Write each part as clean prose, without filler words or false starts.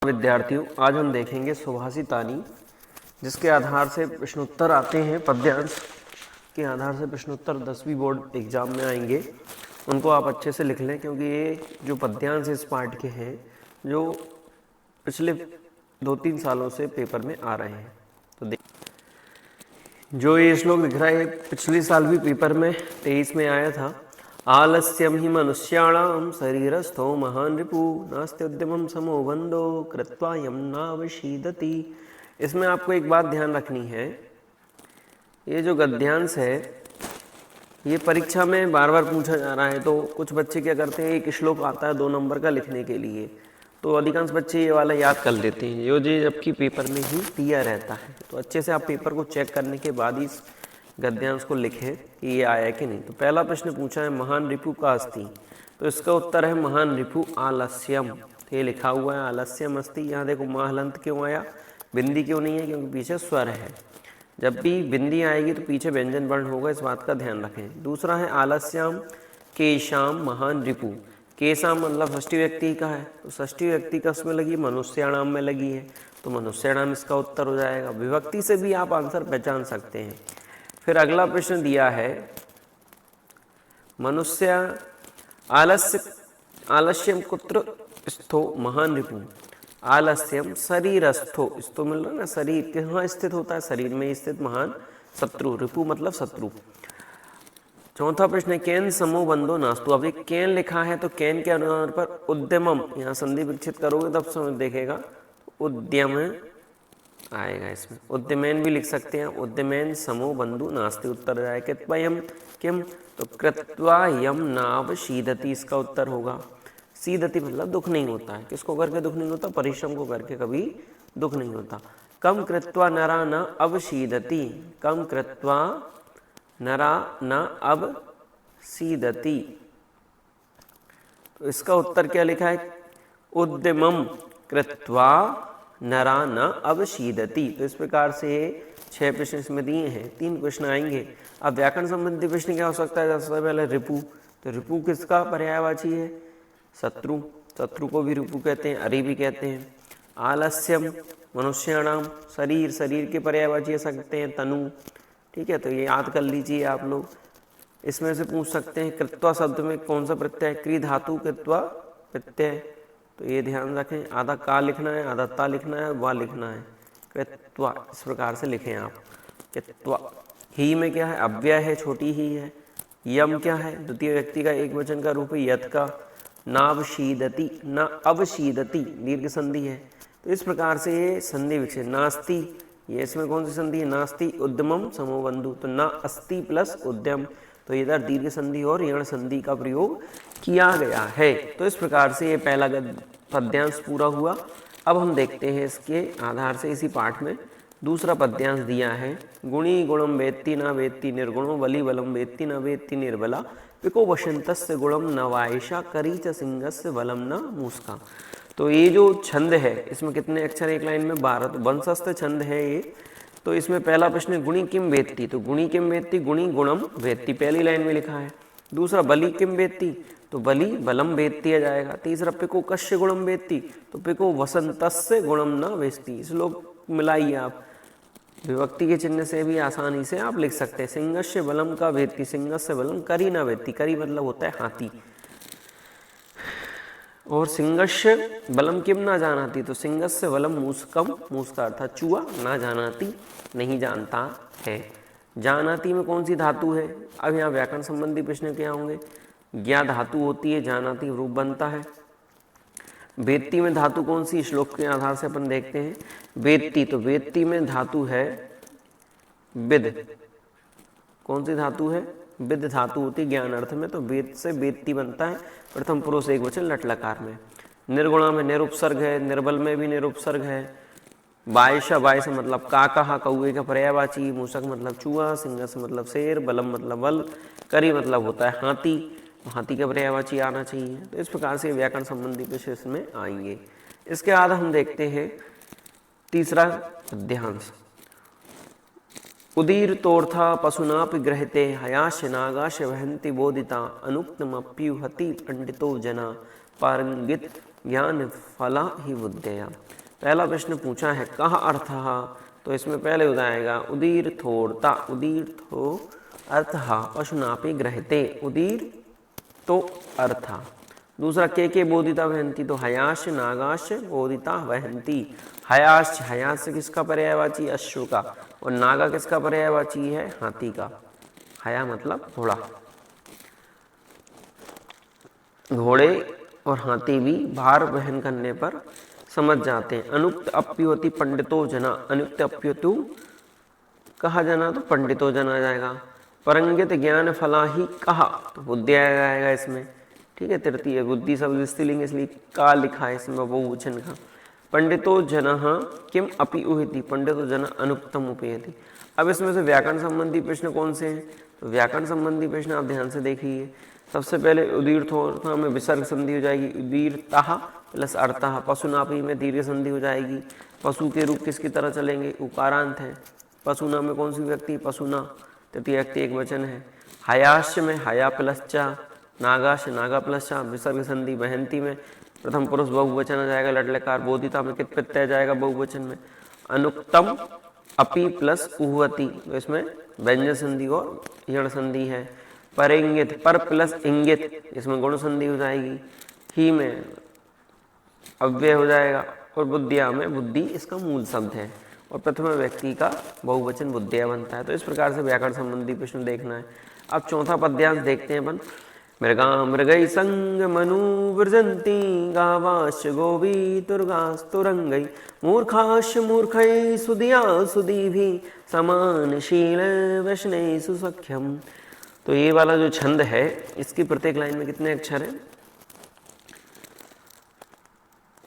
विद्यार्थियों, आज हम देखेंगे सुभाषितानी, जिसके आधार से प्रश्नोत्तर आते हैं। पद्यांश के आधार से प्रश्नोत्तर 10वीं बोर्ड एग्जाम में आएंगे। उनको आप अच्छे से लिख लें, क्योंकि ये जो पद्यांश इस पार्ट के हैं जो पिछले 2-3 सालों से पेपर में आ रहे हैं। तो जो ये श्लोक लिख रहा है, पिछले साल भी पेपर में 23 में आया था। आलस्यम ही मनुष्याणाम शरीरस्थो महान रिपु नास्त्युद्यमं समो बंधो कृत्वा यम नावशीदति। इसमें आपको एक बात ध्यान रखनी है, ये जो गद्यांश है ये परीक्षा में बार बार पूछा जा रहा है। तो कुछ बच्चे क्या करते हैं, एक श्लोक आता है 2 नंबर का लिखने के लिए, तो अधिकांश बच्चे ये वाला याद कर लेते हैं, जो जबकि पेपर में ही दिया रहता है। तो अच्छे से आप पेपर को चेक करने के बाद ही गद्यांश को लिखें कि ये आया कि नहीं। तो पहला प्रश्न पूछा है महान रिपु का अस्ति, तो इसका उत्तर है महान रिपु आलस्यम। तो ये लिखा हुआ है आलस्यम अस्ति। यहाँ देखो महलंत क्यों आया, बिंदी क्यों नहीं है, क्योंकि पीछे स्वर है। जब भी बिंदी आएगी तो पीछे व्यंजन वर्ण होगा, इस बात का ध्यान रखें। दूसरा है आलस्याम केशाम महान रिपु। केशाम मतलब षष्ठी व्यक्ति का है, तो षष्ठी व्यक्ति का उसमें लगी, मनुष्याणाम में लगी है, तो मनुष्याणाम इसका उत्तर हो जाएगा। विभक्ति से भी आप आंसर पहचान सकते हैं। फिर अगला प्रश्न दिया है मनुष्य आलस्यम कुत्र स्थो महान रिपु। आलस्यम शरीरस्थो, स्थो मिल रहा है ना, शरीर कहाँ स्थित होता है, शरीर में स्थित महान शत्रु। रिपु मतलब शत्रु। चौथा प्रश्न है केन समो बंधो नास्तु। अब एक केन लिखा है, तो केन के अनुमान पर उद्यमम, यहाँ संधि विकसित करोगे तब समझ देखेगा, उद्यम आएगा। इसमें उद्यमेन भी लिख सकते हैं, उद्यमेन समो बंधु नास्ति, उत्तर जाए कृत्वा यम किम, तो कृत्वा यम नाव शीदति इसका उत्तर होगा। सीदति मतलब दुख नहीं होता है। किसको करके दुख नहीं होता, परिश्रम को करके कभी दुख नहीं होता। कम कृत्वा नरा न अवशीदति, कम कृत्वा नरा न अवशीदति, तो इसका उत्तर क्या लिखा है, उद्यमम कृत्वा नरा न अवशीदति। तो इस प्रकार से 6 प्रश्न इसमें दिए हैं, 3 प्रश्न आएंगे। अब व्याकरण संबंधी प्रश्न क्या हो सकता है, सबसे पहले रिपु। तो रिपु किसका पर्यायवाची है, शत्रु। शत्रु को भी रिपु कहते हैं, अरि भी कहते हैं। आलस्यम मनुष्याणाम, शरीर, शरीर के पर्यायवाची सकते हैं तनु। ठीक है, तो ये याद कर लीजिए आप लोग। इसमें से पूछ सकते हैं कृत्वा शब्द में कौन सा प्रत्यय, क्री धातु कृत्वा प्रत्यय, तो ये ध्यान रखें। आधा का लिखना है, आधा ता लिखना है, वा लिखना है, कृत्वा इस प्रकार से लिखें आप, कृत्वा। ही में क्या है, अव्यय है, छोटी ही है। यम क्या है, द्वितीय व्यक्ति का एक वचन का रूप है, यत का। नावशीदति, न अवशीदति दीर्घ संधि है। तो इस प्रकार से ये संधि विकसित। नास्ति, ये इसमें कौन सी संधि है, नास्ति उद्यमम समोबंधु, तो ना अस्ति प्लस उद्यम, तो इधर दीर्घ संधि और यण संधि का प्रयोग किया गया है। तो इस प्रकार से ये पहला पद्यांश पूरा हुआ। अब हम देखते हैं इसके आधार से इसी पाठ में दूसरा पद्यांश दिया है। गुणी गुणम वेत्ति न वेत्ति निर्गुणो, बलि बलम वेत्ति न वेत्ति निर्बला, पिको वसंतस्य गुणम न वायशा, करी च सिंहस्य बलम न मूसका। तो ये जो छंद है, इसमें कितने अक्षर एक लाइन में, 12, तो वंशस्थ छंद है ये। तो इसमें पहला प्रश्न गुणी किम वेत्ति, तो गुणी किम वेत्ति, गुणी गुणम वेत्ति पहली लाइन में लिखा है। दूसरा बलि किम वेत्ति, तो बलि बलम वेत्ति आ जाएगा। तीसरा पिको कस्य गुणम वेत्ति, तो पिको वसंतस्य गुणम न वेत्ति। इस लोग मिलाइए आप, विभक्ति के चिन्ह से भी आसानी से आप लिख सकते हैं। सिंहस्य बलम का वेत्ति, सिंहस्य बलम करी न वेत्ति, करी मतलब होता है हाथी, और सिंहस्य बलम किम ना जानाती, तो सिंहस्य बलम मूसकम, मूसका अर्थात चूहा, ना जानाती नहीं जानता है। जानाती में कौन सी धातु है, अब यहाँ व्याकरण संबंधी प्रश्न क्या होंगे। ज्ञा धातु होती है, जानाती रूप बनता है। वेत्ति में धातु कौन सी, श्लोक के आधार से अपन देखते हैं। वेत्ति, तो वेत्ति में धातु है विद, कौन सी धातु है, विद धातु होती है ज्ञान अर्थ में, तो वेद से वेत्ति बनता है, प्रथम पुरुष एक वचन लट लकार में। निर्गुणा में निरुपसर्ग है, निर्बल में भी निरुपसर्ग है। बायशा, बायशा मतलब का, कहा कौए का पर्यायवाची, मूसक मतलब चूहा, सिंहस मतलब शेर, बलम मतलब बल, करी मतलब होता है हाथी, हाथी का पर्यायवाची आना चाहिए। तो इस प्रकार से व्याकरण संबंधी विषय में आएंगे। इसके बाद हम देखते हैं तीसरा पद्यांश। उदीरतोर्था पशुनापि ग्रहते हयास्य नागास्य वहन्ति बोधिता अनुक्तमप्युहति पंडितो जना पारंगित ज्ञान फला ही बुद्धया। पहला प्रश्न पूछा है कह अर्थः, तो इसमें पहले हो जाएगा उदीर्थोर्ता, उदीर्थो अर्थः पशुनापि गृह्यते, उदीर तो अर्थ। दूसरा के बोधिता वहंती, तो हयाश नागाश बोधिता वहंती। हयाश, हयाश किसका पर्यायवाची? अश्व का। और नागा किसका पर्यायवाची है? हाथी का। हया मतलब घोड़ा। घोड़े और हाथी भी भार वहन करने पर समझ जाते हैं। अनुक्त अप्युति पंडितो जना, अनुक्त अप्युतु कहा जाना तो पंडितो जना जाएगा। परंगित ज्ञान फला ही कहा, तो बुद्धि आएगा इसमें, ठीक है। तृतीय बुद्धि शब्द स्त्रीलिंग इसलिए का लिखा है इसमें बहुवचन का। पंडितो जनः किम अपि उहिति, पंडितो जन अनुक्तम उपयति। अब इसमें से व्याकरण संबंधी प्रश्न कौन से हैं? तो व्याकरण संबंधी प्रश्न आप ध्यान से देखिए। सबसे पहले उदीर्थोर्था में विसर्ग संधि हो जाएगी, उदीरतः प्लस अर्थः। पशुनापि में दीर्घ संधि हो जाएगी। पशु के रूप किसकी तरह चलेंगे? उकारांत है। पशुना में कौन सी व्यक्ति? पशुना, तृतीय व्यक्ति एक वचन है। हयाश में हया प्लस चा, नागाश नागा प्लस चा, विसर्ग संधि। वहंती में प्रथम पुरुष बहुवचन आ जाएगा लट लकार। बोधिता में कित प्रत्यय जाएगा बहुवचन में। अनुक्तम अपि प्लस उहवती, तो इसमें व्यंजन संधि और यण संधि है। परेंगित पर प्लस इंगित, इसमें गुण संधि हो जाएगी। ही में अव्यय हो जाएगा। और बुद्धिया में बुद्धि इसका मूल शब्द है और प्रथम व्यक्ति का बहुवचन बुद्धिया बनता है। तो इस प्रकार से व्याकरण संबंधी प्रश्न देखना है। अब चौथा पद्यांश देखते हैं अपन। मृगा मृगै संग मनु व्रजंती, गावाश गोवी तुर्गास्तुरंगै, मूर्खाश मूर्खै सुदिया सुदीभि, समानशील वैष्णेषु सख्यम। तो ये वाला जो छंद है इसकी प्रत्येक लाइन में कितने अक्षर हैं?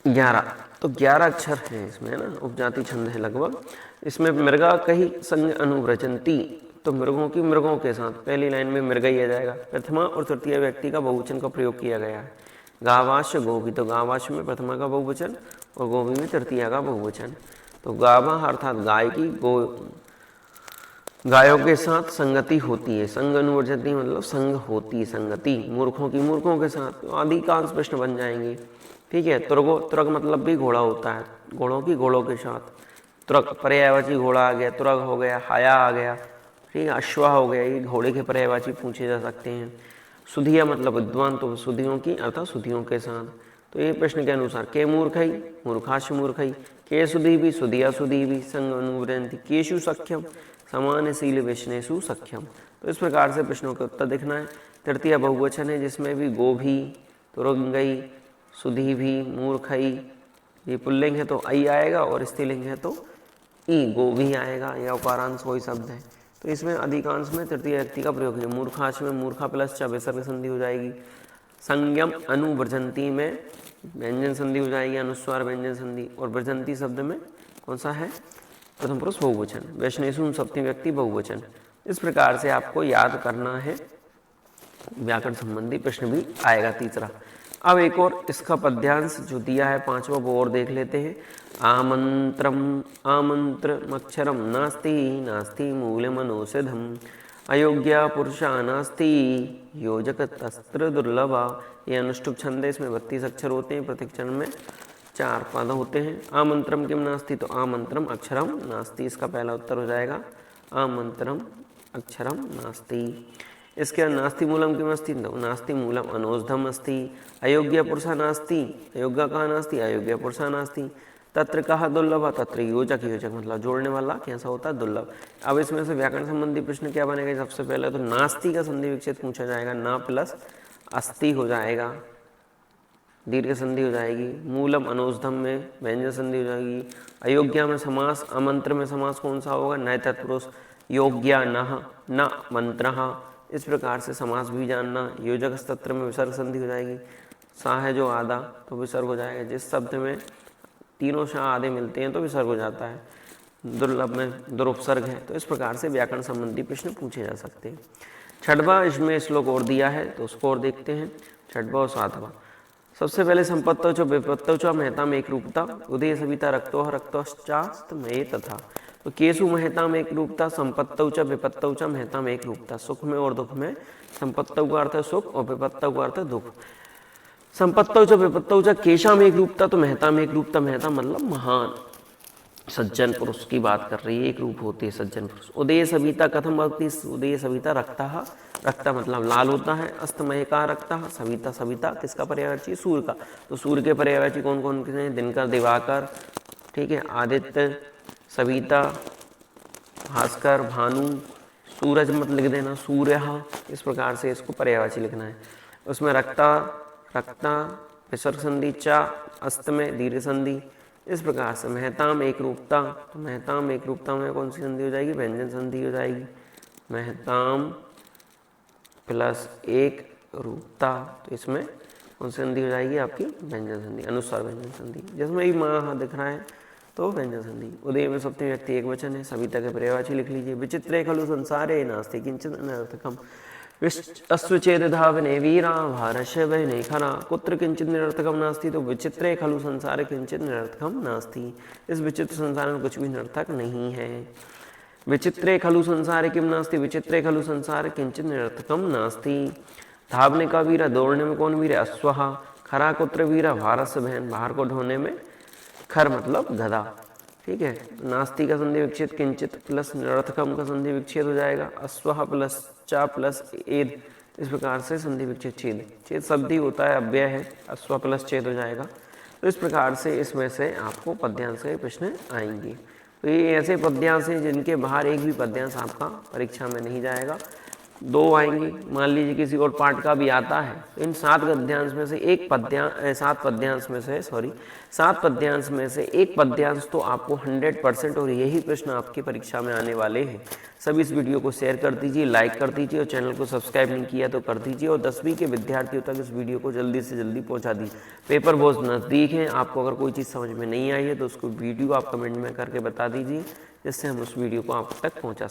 11। तो 11 अक्षर हैं इसमें, है ना। उपजाति छंद है लगभग। इसमें मृगा कही संग अनुव्रजंती, तो मृगों की मृगों के साथ पहली लाइन में मृगा ही आ जाएगा। प्रथमा और तृतीय व्यक्ति का बहुवचन का प्रयोग किया गया है। गावाश गोभी, तो गावाश में प्रथमा का बहुवचन और गोभी में तृतीय का बहुवचन। तो गावा अर्थात गाय की, गायों के साथ संगति होती है। संग अनुवर्जती मतलब संग होती, संगति। मूर्खों की मूर्खों के साथ, तो अधिकांश प्रश्न बन जाएंगे, ठीक है। तुरग मतलब भी घोड़ा होता है, घोड़ों की घोड़ों के साथ। तुरग पर्यायवाची घोड़ा आ गया, तुरग हो गया, हया आ गया, ठीक है। अश्वा हो गया, ये घोड़े के पर्यायवाची पूछे जा सकते हैं। सुधिया मतलब विद्वान, तो सुधियों की अर्थात सुधियों के साथ। तो ये प्रश्न के अनुसार के मूर्खई मूर्खाश मूर्खई, के सुधी भी सुधिया सुधी भी, संग अनुव्रजंती, केशु सख्यम समानशील वैष्णेषु सख्यम। तो इस प्रकार से प्रश्नों का उत्तर देखना है। तृतीय बहुवचन है जिसमें भी गोभी, तुरंगई, सुधी भी, मूर्खई, ये पुल्लिंग है तो आई आएगा और स्त्रीलिंग है तो ई गोभी आएगा, या उकारांश कोई शब्द है। तो इसमें अधिकांश में तृतीय व्यक्ति का प्रयोग है। मूर्खाश में मूर्खा प्लस च विसर्ग संधि हो जाएगी। संज्ञम अनुव्रजंती में व्यंजन संधि हो जाएगी, अनुस्वार व्यंजन संधि। और व्रजंती शब्द में कौन सा है? प्रथम पुरुष बहुवचन। वैष्णेषु सप्तमी व्यक्ति बहुवचन। इस प्रकार से आपको याद करना है। व्याकरण संबंधी प्रश्न भी आएगा तीसरा। अब एक और इसका पद्यांश जो दिया है पांचवा, वो और देख लेते हैं। आमंत्रम आमंत्रमक्षरम नास्ति, नास्ति मूलमनौषधम, अयोग्य पुरुषा नास्ति, योजक तस्त्र दुर्लभा। ये अनुष्टुप छंद है, इसमें 32 अक्षर होते हैं, प्रत्येक चरण में 4 पद होते हैं। आमंत्रम किम नास्ति, तो आमंत्रम अक्षरम नास्ति, इसका पहला उत्तर हो जाएगा। आमंत्रम अक्षरम नास्ति। इसके नास्ति मूलम किम अस्ति, नास्ति मूलम अनौषधम अस्ति। अयोग्य पुरुषा नास्ति, अयोग्य कहा नास्ति, अयोग्य पुरुषा नास्ति। तत्र कहा दुर्लभ, तत्र योजक, योजक मतलब जोड़ने वाला कैसा होता है? दुर्लभ। अब इसमें से व्याकरण संबंधी प्रश्न क्या बनेगा? सबसे पहले तो नास्ति का संधि विच्छेद पूछा जाएगा। ना प्लस अस्ति हो जाएगा, दीर्घ संधि हो जाएगी। मूलम अनौषधम में व्यंजन संधि हो जाएगी। अयोग्य में समास, अमंत्र में समास कौन सा होगा? नय तत्पुरुष। योग्य नः न मंत्रः, इस प्रकार से समास भी जानना। योजक तत्र में विसर्ग संधि हो जाएगी। सा है जो आधा तो विसर्ग हो जाएगा। जिस शब्द में तीनों शाह आधे मिलते हैं तो विसर्ग हो जाता है। दुर्लभ में दुरुपसर्ग है। तो इस प्रकार से व्याकरण संबंधी प्रश्न पूछे जा सकते हैं। छठवां इसमें श्लोक और दिया है तो उसको और देखते हैं। छठवां और सातवां। सबसे पहले संपत्तौ च विपत्तौ च महताम एक रूपता, उदय सविता रक्तो रक्तश्चास्त मये तथा। तो केसु महताम एक रूपता, संपत्तौ च विपत्तौ च महताम एक रूपता। सुख में और दुख में संपत्तौ का अर्थ है सुख और विपत्तौ का अर्थ है दुख। संपत्तौ च विपत्तौ च केशाम एक रूपता, तो महता में एक रूपता, महता मतलब महान सज्जन पुरुष की बात कर रही है, एक रूप होती है सज्जन पुरुष। उदय सविता कथम भवति, उदय सविता रक्तः, रक्ता मतलब लाल होता है, अस्तमय का रक्तः, सविता, सविता किसका पर्यायवाची, सूर्य का। तो सूर्य के पर्यायवाची कौन कौन से हैं, दिनकर, दिवाकर, ठीक है, आदित्य, सविता, भास्कर, भानु, सूरज मत लिख देना, सूर्य, इस प्रकार से इसको पर्यायवाची लिखना है। उसमें रक्ता, रक्ता, विसर्ग संधि, चा, अस्त में दीर्घ संधि, इस प्रकार से महताम एक रूपता, तो महताम एक रूपता में कौन सी संधि हो जाएगी, व्यंजन संधि हो जाएगी। महताम प्लस एक रूपता, तो इसमें कौन सी संधि हो जाएगी आपकी, व्यंजन संधि, अनुस्वार व्यंजन संधि। जिसमें भी माँ दिख रहा है तो व्यंजन संधि। उदय में सप्तमी व्यक्ति एक वचन है, सविता के पर्यायवाची लिख लीजिए। विचित्रे खलु संसारे नास्ति किंचित् अनर्थकम्, अश्वचेद धावने वीरा भारस्य वहने खरा, कुत्र किंचित निरर्थकम नास्ति, तो विचित्रे खलु संसार किंचित निरर्थकम नास्ति, इस विचित्र संसार में कुछ भी निरर्थक नहीं है। विचित्रे खलु संसार किम नास्ति, विचित्रे खलु संसार किंचित निरर्थकम नास्ति। धावने का वीरा, दौड़ने में कौन वीर है, अश्वः। खरा कुत्र वीरा, भारस्य बहन, बाहर को ढोने में खर मतलब गधा, ठीक है। नास्ति का संधि विच्छेद किंचित प्लस निरर्थकम का संधि विच्छेद हो जाएगा, अश्वः प्लस चा प्लस एद, इस प्रकार से संधि विच्छेद छेद, छेद शब्द ही होता है, अव्यय है, अश्व प्लस छेद हो जाएगा। तो इस प्रकार से इसमें से आपको पद्यांश के प्रश्न आएंगे। तो ये ऐसे पद्यांश हैं जिनके बाहर एक भी पद्यांश आपका परीक्षा में नहीं जाएगा, दो आएंगे। मान लीजिए किसी और पाठ का भी आता है, तो इन 7 पद्यांश में से एक पद्यांश, 7 पद्यांश में से 7 पद्यांश में से एक पद्यांश तो आपको 100% और यही प्रश्न आपकी परीक्षा में आने वाले हैं। सभी इस वीडियो को शेयर कर दीजिए, लाइक कर दीजिए और चैनल को सब्सक्राइब नहीं किया तो कर दीजिए, और 10वीं के विद्यार्थियों तक इस वीडियो को जल्दी से जल्दी पहुंचा दीजिए। पेपर बहुत नज़दीक है, आपको अगर कोई चीज़ समझ में नहीं आई है तो उसको वीडियो आप कमेंट में करके बता दीजिए, जिससे हम उस वीडियो को आप तक पहुँचा